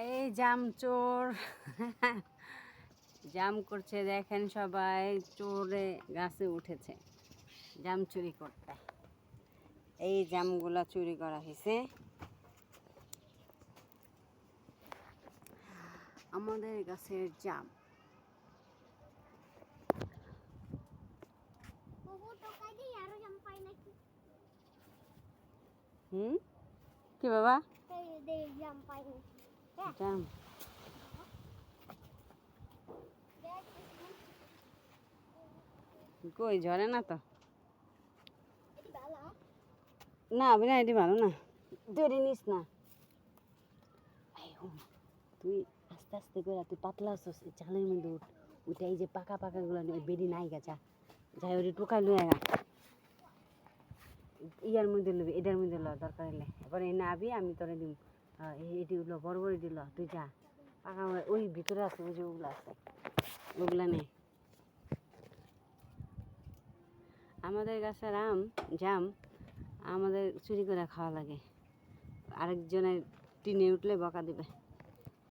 এই জাম চোর জাম করছে, দেখেন সবাই চোরে গাছে উঠেছে জাম চুরি করতে। এই জামগুলা চুরি করা হয়েছে। আমাদের গাছের জাম। কি বাবা? জাম কই ঝরে না তো? না বিনা এটি ভালো না, দেরি নিস না। তুই আস্তে আস্তে করে, তুই পাতলা আছিস, চালের মধ্যে উঠ, উঠে এই যে পাকা পাকা গুলো বেরি নাই গেছা যাই ওটি টোকাই লুয়ে গা ইয়ার মধ্যে লবি, এটার মধ্যে ল দরকার হলে। এবার এই না আবি আমি তোরে দিব। এটি উঠলো বড় বড় দিল, তুই যা পাকা ওই ভিতরে আছে, ওই যে ওগুলো আছে, ওগুলা নেই। আমাদের গাছের জাম আমাদের চুরি করে খাওয়া লাগে, আরেকজনের টিনে উঠলে বকা দিবে।